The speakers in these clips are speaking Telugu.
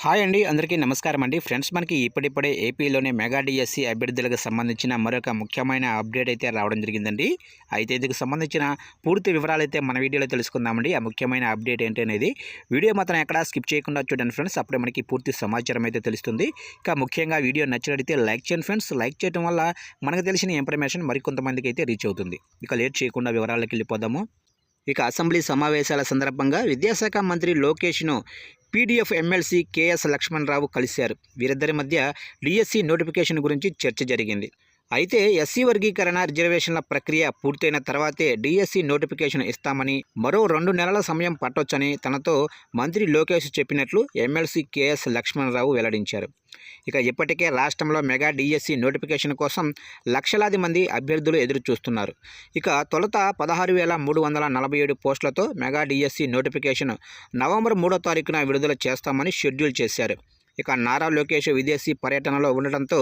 హాయ్ అండి, అందరికీ నమస్కారం అండి. ఫ్రెండ్స్, మనకి ఇప్పుడిప్పుడే ఏపీలోనే మెగా డిఎస్సి అభ్యర్థులకు సంబంధించిన మరొక ముఖ్యమైన అప్డేట్ అయితే రావడం జరిగిందండి. అయితే ఇందుకు సంబంధించిన పూర్తి వివరాలు అయితే మన వీడియోలో తెలుసుకుందామండి. ఆ ముఖ్యమైన అప్డేట్ ఏంటి అనేది వీడియో మాత్రం ఎక్కడా స్కిప్ చేయకుండా చూడండి ఫ్రెండ్స్. అప్పుడే మనకి పూర్తి సమాచారం అయితే తెలుస్తుంది. ఇక ముఖ్యంగా వీడియో నచ్చినట్లయితే లైక్ చేయండి ఫ్రెండ్స్. లైక్ చేయడం వల్ల మనకు తెలిసిన ఇన్ఫర్మేషన్ మరికొంతమందికి అయితే రీచ్ అవుతుంది. ఇక లేట్ చేయకుండా వివరాలకు వెళ్ళిపోదాము. ఇక అసెంబ్లీ సమావేశాల సందర్భంగా విద్యాశాఖ మంత్రి లోకేష్ను పీడీఎఫ్ ఎమ్మెల్సీ కేఎస్ లక్ష్మణరావు కలిశారు. వీరిద్దరి మధ్య డిఎస్సి నోటిఫికేషన్ గురించి చర్చ జరిగింది. అయితే ఎస్సీ వర్గీకరణ రిజర్వేషన్ల ప్రక్రియ పూర్తయిన తర్వాతే డిఎస్సి నోటిఫికేషన్ ఇస్తామని, మరో 2 నెలల సమయం పట్టొచ్చని తనతో మంత్రి లోకేష్ చెప్పినట్లు ఎమ్మెల్సీ కేఎస్ లక్ష్మణరావు వెల్లడించారు. ఇక ఇప్పటికే రాష్ట్రంలో మెగా డిఎస్సి నోటిఫికేషన్ కోసం లక్షలాది మంది అభ్యర్థులు ఎదురు చూస్తున్నారు. ఇక తొలుత 16,347 పోస్టులతో మెగా డిఎస్సి నోటిఫికేషన్ నవంబర్ 3వ తారీఖున విడుదల చేస్తామని షెడ్యూల్ చేశారు. ఇక నారా లోకేష్ విదేశీ పర్యటనలో ఉండడంతో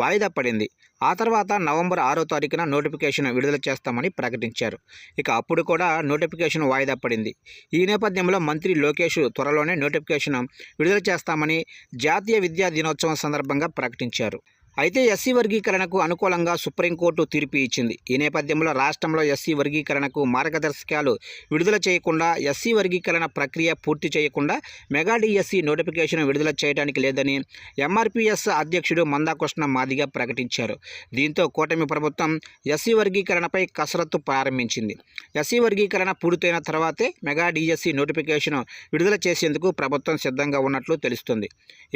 వాయిదా పడింది. ఆ తర్వాత నవంబర్ 6వ తారీఖున నోటిఫికేషన్ విడుదల చేస్తామని ప్రకటించారు. ఇక అప్పుడు కూడా నోటిఫికేషన్ వాయిదా పడింది. ఈ నేపథ్యంలో మంత్రి లోకేష్ త్వరలోనే నోటిఫికేషన్ విడుదల చేస్తామని జాతీయ విద్యా దినోత్సవం సందర్భంగా ప్రకటించారు. అయితే ఎస్సీ వర్గీకరణకు అనుకూలంగా సుప్రీంకోర్టు తీర్పు ఇచ్చింది. ఈ నేపథ్యంలో రాష్ట్రంలో ఎస్సీ వర్గీకరణకు మార్గదర్శకాలు విడుదల చేయకుండా, ఎస్సీ వర్గీకరణ ప్రక్రియ పూర్తి చేయకుండా మెగా డిఎస్సి నోటిఫికేషన్ విడుదల చేయడానికి లేదని ఎంఆర్పీఎస్ అధ్యక్షుడు మందాకృష్ణ మాదిగ ప్రకటించారు. దీంతో కూటమి ప్రభుత్వం ఎస్సీ వర్గీకరణపై కసరత్తు ప్రారంభించింది. ఎస్సీ వర్గీకరణ పూర్తయిన తర్వాతే మెగా డిఎస్సి నోటిఫికేషన్ విడుదల చేసేందుకు ప్రభుత్వం సిద్ధంగా ఉన్నట్లు తెలుస్తుంది.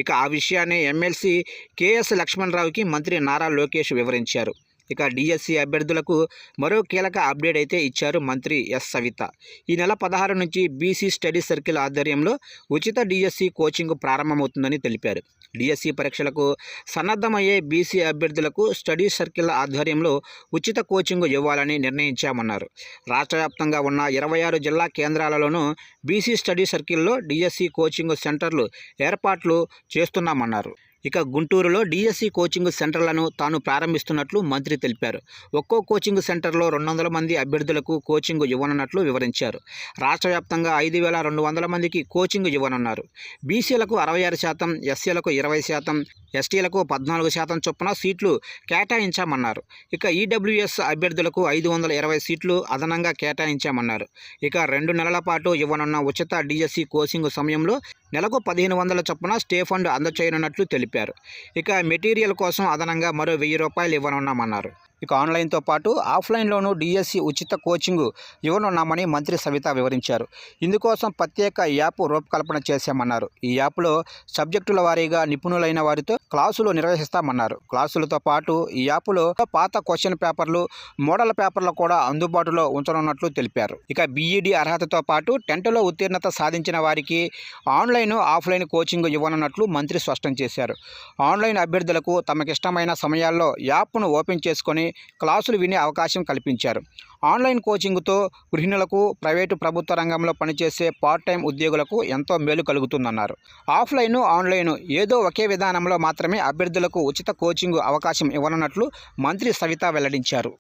ఇక ఆ విషయాన్ని ఎమ్మెల్సీ కేఎస్ లక్ష్మణరావు మంత్రి నారా లోకేష్ వివరించారు. ఇక డిఎస్సి అభ్యర్థులకు మరో కీలక అప్డేట్ అయితే ఇచ్చారు మంత్రి ఎస్ సవిత. ఈ నెల 16 నుంచి బీసీ స్టడీ సర్కిల్ ఆధ్వర్యంలో ఉచిత డిఎస్సి కోచింగ్ ప్రారంభమవుతుందని తెలిపారు. డిఎస్సి పరీక్షలకు సన్నద్ధమయ్యే బీసీ అభ్యర్థులకు స్టడీ సర్కిల్ ఆధ్వర్యంలో ఉచిత కోచింగ్ ఇవ్వాలని నిర్ణయించామన్నారు. రాష్ట్ర వ్యాప్తంగా ఉన్న 26 జిల్లా కేంద్రాలలోనూ బీసీ స్టడీ సర్కిల్లో డిఎస్సి కోచింగ్ సెంటర్లు ఏర్పాట్లు చేస్తున్నామన్నారు. ఇక గుంటూరులో డిఎస్సి కోచింగ్ సెంటర్లను తాను ప్రారంభిస్తున్నట్లు మంత్రి తెలిపారు. ఒక్కో కోచింగ్ సెంటర్లో 200 మంది అభ్యర్థులకు కోచింగ్ ఇవ్వనున్నట్లు వివరించారు. రాష్ట్ర వ్యాప్తంగా 5,200 మందికి కోచింగ్ ఇవ్వనున్నారు. బీసీలకు 66%, ఎస్సీలకు 20%, ఎస్టీలకు 14% చొప్పున సీట్లు కేటాయించామన్నారు. ఇక ఈడబ్ల్యూఎస్ అభ్యర్థులకు 520 సీట్లు అదనంగా కేటాయించామన్నారు. ఇక 2 నెలల పాటు ఇవ్వనున్న ఉచిత డిఎస్సి కోచింగ్ సమయంలో నెలకు 1,500 చొప్పున స్టే ఫండ్ అందచేయనున్నట్లు తెలిపారు. ఇక మెటీరియల్ కోసం అదనంగా మరో ₹1,000 ఇవ్వనున్నామన్నారు. ఇక ఆన్లైన్తో పాటు ఆఫ్లైన్లోనూ డిఎస్సి ఉచిత కోచింగ్ ఇవ్వనున్నామని మంత్రి సవిత వివరించారు. ఇందుకోసం ప్రత్యేక యాప్ రూపకల్పన చేశామన్నారు. ఈ యాప్లో సబ్జెక్టుల వారీగా నిపుణులైన వారితో క్లాసులు నిర్వహిస్తామన్నారు. క్లాసులతో పాటు ఈ యాప్లో పాత క్వశ్చన్ పేపర్లు, మోడల్ పేపర్లు కూడా అందుబాటులో ఉంచనున్నట్లు తెలిపారు. ఇక బీఈడీ అర్హతతో పాటు 10th ఉత్తీర్ణత సాధించిన వారికి ఆన్లైన్, ఆఫ్లైన్ కోచింగ్ ఇవ్వనున్నట్లు మంత్రి స్పష్టం చేశారు. ఆన్లైన్ అభ్యర్థులకు తమకిష్టమైన సమయాల్లో యాప్ను ఓపెన్ చేసుకొని క్లాసులు వినే అవకాశం కల్పించారు. ఆన్లైన్ కోచింగ్తో గృహిణులకు, ప్రైవేటు, ప్రభుత్వ రంగంలో పనిచేసే పార్ట్ టైం ఉద్యోగులకు ఎంతో మేలు కలుగుతుందన్నారు. ఆఫ్లైన్, ఆన్లైన్ ఏదో ఒకే విధానంలో మాత్రమే అభ్యర్థులకు ఉచిత కోచింగ్ అవకాశం ఇవ్వనున్నట్లు మంత్రి సవిత వెల్లడించారు.